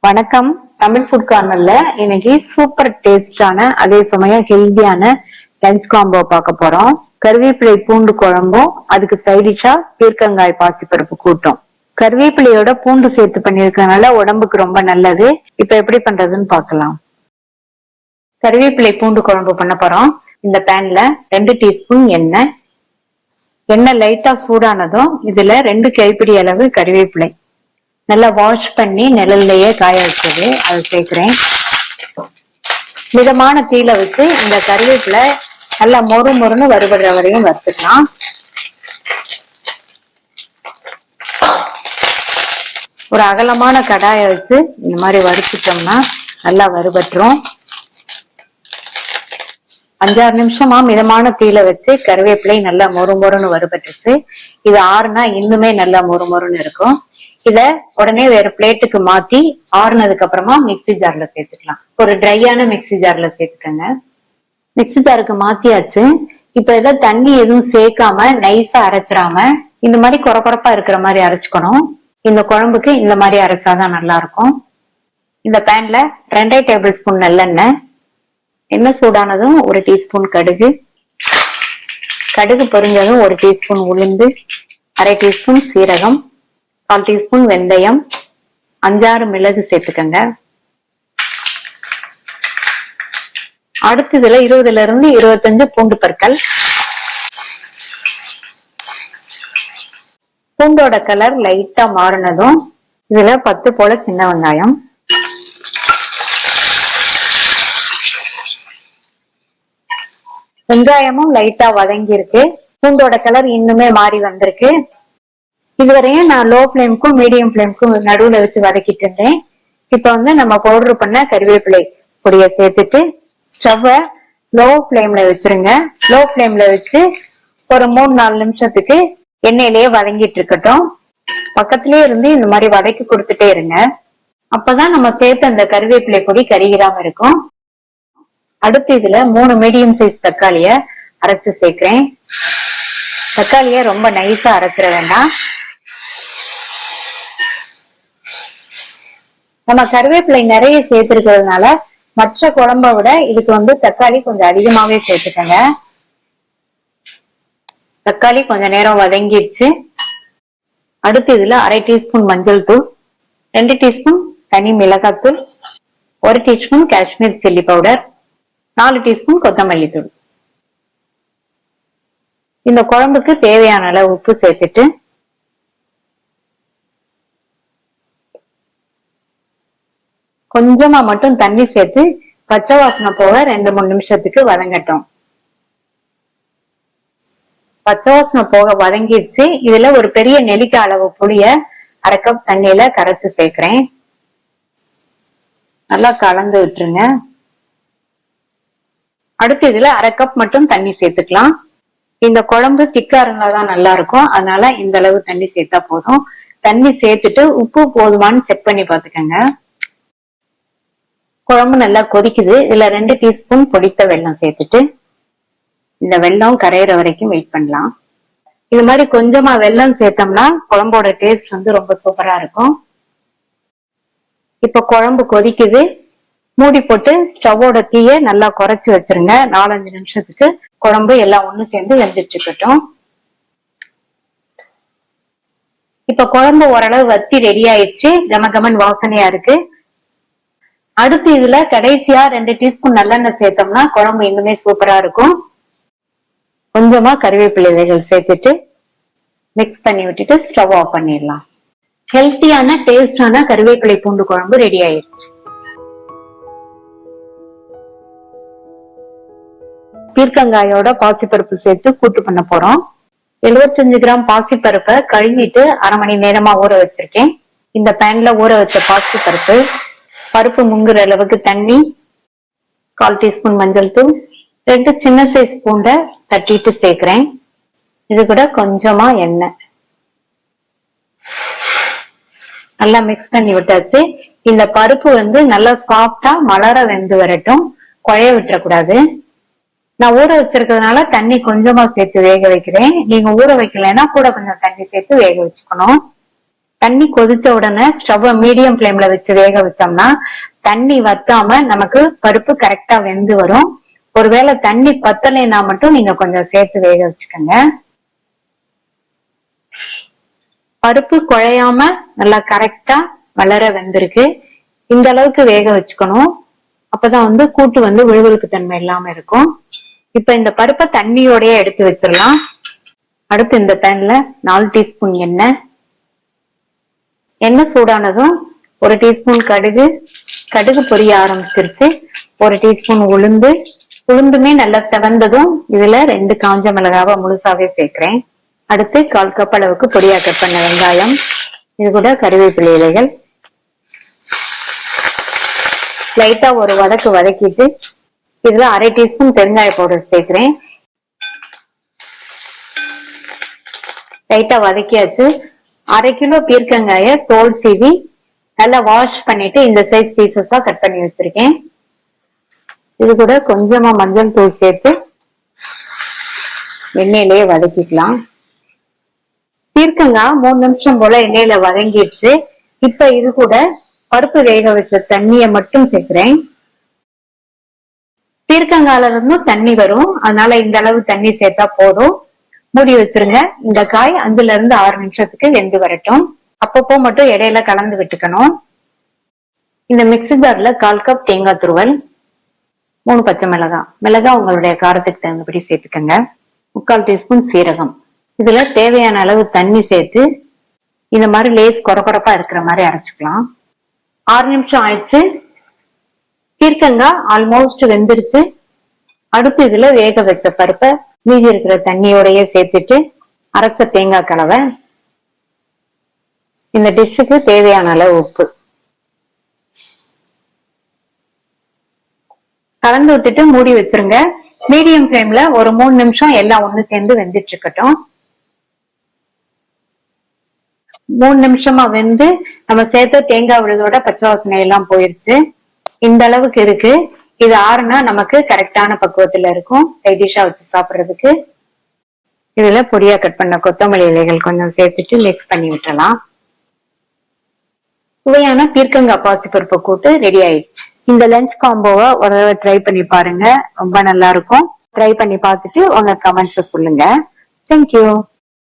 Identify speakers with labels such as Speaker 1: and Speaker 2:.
Speaker 1: வணக்கம். தமிழ் ஃபுட் கார்னர்ல இன்னைக்கு சூப்பர் டேஸ்டான அதே சமயம் ஹெல்தியான லஞ்ச் காம்போ பார்க்க போறோம். கருவேப்பிலை பூண்டு குழம்பும் அதுக்கு சைடிஷா பீர்க்கங்காய் பாசிப்பருப்பு கூட்டும். கருவேப்பிலையோட பூண்டு சேர்த்து பண்ணிருக்கனால உடம்புக்கு ரொம்ப நல்லது. இப்ப எப்படி பண்றதுன்னு பார்க்கலாம். கருவேப்பிலை பூண்டு குழம்பு பண்ண போறோம். இந்த பேன்ல 2 டீஸ்பூன் எண்ணெய் லைட்டா சூடானதும் இதுல 2 கைப்பிடி அளவு கருவேப்பிலை நல்லா வாஷ் பண்ணி நிழல்லையே காய வச்சது அதை சேர்க்கிறேன். மிதமான தீயில வச்சு இந்த கருவேப்பிலை நல்லா மொறுன்னு வறுபடுற வரையும் வறுத்துக்கலாம். ஒரு அகலமான கடாயை வச்சு இந்த மாதிரி வறுத்துட்டோம்னா நல்லா வறுபட்டுரும். 5-6 நிமிஷமா மிதமான தீயில வச்சு கருவேப்பிலை நல்லா மொறுன்னு வறுபட்டுச்சு. இது ஆறுனா இன்னுமே நல்லா மொறுன்னு இருக்கும். இத உடனே வேற பிளேட்டுக்கு மாத்தி ஆறுனதுக்கு அப்புறமா மிக்சி ஜார்ல சேர்த்துக்கலாம். ஒரு ட்ரையான மிக்சி ஜார்ல சேர்த்துக்கங்க. மிக்சி ஜாருக்கு மாத்தியாச்சு. இப்ப இதை தண்ணி எதுவும் சேர்க்காம நைஸா அரைச்சிடாம இந்த மாதிரி கொரகொரப்பா இருக்கிற மாதிரி அரைச்சுக்கணும். இந்த குழம்புக்கு இந்த மாதிரி அரைச்சாதான் நல்லா இருக்கும். இந்த பேன்ல 2 டேபிள் ஸ்பூன் நல்லெண்ணெய், எண்ணெய் சூடானதும் 1 டீஸ்பூன் கடுகு பொரிஞ்சதும் 1 டீஸ்பூன் உளுந்து, 1/2 டீஸ்பூன் சீரகம், 1/4 டீஸ்பூன் வெந்தயம், 5-6 மிளகு சேர்த்துக்கங்க. அடுத்ததுல 20 இருந்து 25 பூண்டு பற்கள். பூண்டோட கலர் லைட்டா மாறினதும் இதுல 10 போல சின்ன வெங்காயம், வெங்காயமும் லைட்டா வதங்கி இருக்கு. பூண்டோட கலர் இன்னுமே மாறி வந்திருக்கு. இதுவரையும் நான் லோ பிளேமுக்கும் மீடியம் பிளேமுக்கும் நடுவுல வச்சு வதக்கிட்டு இருந்தேன். இப்ப நம்ம பவுடர் பண்ண கருவேப்பிலை பொடியை சேர்த்துட்டு ஸ்டவ்வை லோ பிளேம்ல வச்சிருங்க. லோ பிளேம்ல வச்சு ஒரு 3-4 நிமிஷத்துக்கு எண்ணெயிலேயே வதங்கிட்டு இருக்கட்டும். பக்கத்திலேயே இருந்து இந்த மாதிரி வதக்கி கொடுத்துட்டே இருங்க. அப்பதான் நம்ம சேர்த்த அந்த கருவேப்பிலை பொடி கருகிராம இருக்கும். அடுத்து இதுல 3 மீடியம் சைஸ் தக்காளிய அரைச்சு சேர்க்கிறேன். தக்காளிய ரொம்ப நைஸா அரைச்சிட வேண்டாம். நம்ம கருவேப்பிலை நிறைய சேர்த்திருக்கிறதுனால மற்ற குழம்பை விட இதுக்கு தக்காளி கொஞ்சம் அதிகமாவே சேர்த்துக்கங்க. தக்காளி கொஞ்ச நேரம் வதங்கிடுச்சு. அடுத்து இதுல 1/2 டீஸ்பூன் மஞ்சள் தூள், 2 டீஸ்பூன் தனி மிளகாத்தூள், 1 teaspoon Kashmir chilli powder, 4 teaspoon கொத்தமல்லி தூள். இந்த குழம்புக்கு தேவையான அளவு உப்பு சேர்த்துட்டு கொஞ்சமா மட்டும் தண்ணி சேர்த்து பச்சை வாசனை போக 2-3 நிமிஷத்துக்கு வதங்கட்டும். பச்சை வாசனை போக வதங்கிடுச்சு. இதுல ஒரு பெரிய நெல்லிக்காய் அளவு புளிய 1/2 கப் தண்ணியில கரைச்சு சேர்க்கிறேன். நல்லா கலந்து விட்டுருங்க. அடுத்து இதுல 1/2 கப் மட்டும் தண்ணி சேர்த்துக்கலாம். இந்த குழம்பு திக்கா இருந்தாதான் நல்லா இருக்கும். அதனால இந்த அளவு தண்ணி சேர்த்தா போதும். தண்ணி சேர்த்துட்டு உப்பு போதுமான்னு செக் பண்ணி பாத்துக்கோங்க. குழம்பு நல்லா கொதிக்குது. இதுல 2 டீஸ்பூன் பொடித்த வெல்லம் சேர்த்துட்டு இந்த வெல்லம் கரையிற வரைக்கும் வெயிட் பண்ணலாம். இது மாதிரி கொஞ்சமா வெல்லம் சேர்த்தோம்னா குழம்போட டேஸ்ட் ரொம்ப சூப்பரா இருக்கும். இப்ப குழம்பு கொதிக்குது. மூடி போட்டு ஸ்டவ்வோட தீய நல்லா குறைச்சு வச்சிருங்க. 4-5 நிமிஷத்துக்கு குழம்பு எல்லாம் ஒண்ணு சேர்ந்து வெந்துட்டு இருக்கட்டும். இப்ப குழம்பு ஓரளவு வத்தி ரெடி ஆயிடுச்சு. கமகமன் வாசனையா இருக்கு. அடுத்து இதுல கடைசியா 2 டீஸ்பூன் நல்லெண்ணெய் சேர்த்தோம்னா குழம்பு இன்னுமே சூப்பரா இருக்கும். கொஞ்சமா கருவேப்பிலை விதைகள் சேர்த்துட்டு மிக்ஸ் பண்ணி விட்டுட்டு ஸ்டவ் ஆஃப் பண்ணிடலாம். ஹெல்த்தியான டேஸ்டான கருவேப்பிலை பூண்டு குழம்பு ரெடி ஆயிடுச்சு. பீர்க்கங்காயோட பாசிப்பருப்பு சேர்த்து கூட்டு பண்ண போறோம். 75 கிராம் பாசிப்பருப்பை கழுவிட்டு 1/2 மணி நேரமா ஊற வச்சிருக்கேன். இந்த பேன்ல ஊற வச்ச பாசிப்பருப்பு, பருப்பு முங்குற அளவுக்கு தண்ணி, 1/4 டீஸ்பூன் மஞ்சள் தூள், 2 சின்ன சைஸ் பூண்டை தட்டிட்டு சேர்க்கிறேன். இது கூட கொஞ்சமா எண்ணெய் நல்லா மிக்ஸ் பண்ணி விட்டாச்சு. இந்த பருப்பு நல்லா சாஃப்டா மலர வெந்து வரட்டும். குழைய விட்டுறக்கூடாது. நான் ஊற வச்சிருக்கிறதுனால தண்ணி கொஞ்சமா சேர்த்து வேக வைக்கிறேன். நீங்க ஊற வைக்கலைன்னா கூட கொஞ்சம் தண்ணி சேர்த்து வேக வச்சுக்கணும். தண்ணி கொதிச்ச உடனே ஸ்டவ் மீடியம் ஃப்ளேம்ல வச்சு வேக வச்சோம்னா தண்ணி வத்தாம நமக்கு பருப்பு கரெக்டா வெந்து வரும். ஒருவேளை தண்ணி பத்தலைன்னா மட்டும் நீங்க கொஞ்சம் சேர்த்து வேக வச்சுக்கோங்க. பருப்பு குழையாம நல்லா கரெக்டா வளர வெந்திருக்கு. இந்த அளவுக்கு வேக வச்சுக்கணும். அப்பதான் கூட்டு விழுவழுப்பு தன்மை இல்லாம இருக்கும். இப்ப இந்த பருப்பை தண்ணியோடய எடுத்து வச்சிடலாம். அடுத்து இந்த பேன்ல 4 டீஸ்பூன் எண்ணெய் சூடானதும் 1 டீஸ்பூன் கடுகு பொரிய ஆரம்பிச்சிருச்சு. 1 டீஸ்பூன் உளுந்துமே நல்லா செவந்ததும் இதுல 2 காஞ்ச மிளகாவை முழுசாவே சேர்க்கிறேன். அடுத்து 1/4 கப் அளவுக்கு பொடியா கட் பண்ண வெங்காயம், இது கூட கறிவேப்பிலை இலைகள். லைட்டா ஒரு வதக்கிட்டு இதுல 1/2 டீஸ்பூன் பெருங்காய பவுடர் சேர்க்கிறேன். லைட்டா வதக்கியாச்சு. 1/2 கிலோ பீர்க்கங்காய தோல் சீவி நல்லா வாஷ் பண்ணிட்டு இந்த சைஸ் பீசஸா கட் பண்ணி வச்சிருக்கேன். இது கூட கொஞ்சமா மஞ்சள் தூள் சேர்த்து எண்ணெயிலேயே வதக்கிக்கலாம். பீர்க்கங்காய் 3 நிமிஷம் போல எண்ணெயில வதங்கிடுச்சு. இப்ப இது கூட பருப்பு வேக வச்ச தண்ணிய மட்டும் சேர்க்கிறேன். பீர்க்கங்காயில இருந்தும் தண்ணி வரும், அதனால இந்த அளவு தண்ணி சேர்த்தா போதும். மூடி வச்சிருங்க. இந்த காய் 5ல இருந்து 6 நிமிஷத்துக்கு வெந்து வரட்டும். அப்பப்போ மட்டும் இடையில கலந்து விட்டுக்கணும். இந்த மிக்ஸி ஜார்ல 1/4 கப் தேங்காய் துருவல், 3 பச்சை மிளகாய் உங்களுடைய காரத்துக்கு தகுந்தபடி சேர்த்துக்கங்க. 3/4 டீஸ்பூன் சீரகம். இதுல தேவையான அளவு தண்ணி சேர்த்து இந்த மாதிரி லேஸ் கொரகொரப்பா இருக்கிற மாதிரி அரைச்சுக்கலாம். 6 நிமிஷம் ஆயிடுச்சு. பீர்க்கங்காய் ஆல்மோஸ்ட் வெந்துருச்சு. அடுத்து இதுல வேக வச்ச பருப்பை மீதி இருக்கிற தண்ணியோடய சேர்த்துட்டு அரைச்ச தேங்காய் கலவை, இந்த டிஷ்ஷுக்கு தேவையான அளவு உப்பு கலந்து விட்டுட்டு மூடி வச்சிருங்க. மீடியம் ஃப்ளேம்ல ஒரு 3 நிமிஷம் எல்லாம் ஒண்ணு சேர்ந்து வெந்துட்டு இருக்கட்டும். 3 நிமிஷமா வெந்து நம்ம சேர்த்த தேங்காய் விழுதோட பச்சை வாசனை எல்லாம் போயிருச்சு. இந்த அளவுக்கு இருக்கு. இது ஆறுனா நமக்கு கரெக்டான பக்குவத்துல இருக்கும் சைடிஷா வச்சு சாப்பிடுறதுக்கு. இதுல பொடியா கட் பண்ண கொத்தமல்லி இலைகள் கொஞ்சம் சேர்த்துட்டு மிக்ஸ் பண்ணி விட்டுறலாம். சுவையான பீர்க்கங்காய் பாசிப்பருப்பு கூட்டு ரெடி ஆயிடுச்சு. இந்த லஞ்ச் காம்போவை ஒரு தடவை ட்ரை பண்ணி பாருங்க, ரொம்ப நல்லா இருக்கும். ட்ரை பண்ணி பார்த்துட்டு உங்க கமெண்ட்ஸை சொல்லுங்க. தேங்க்யூ.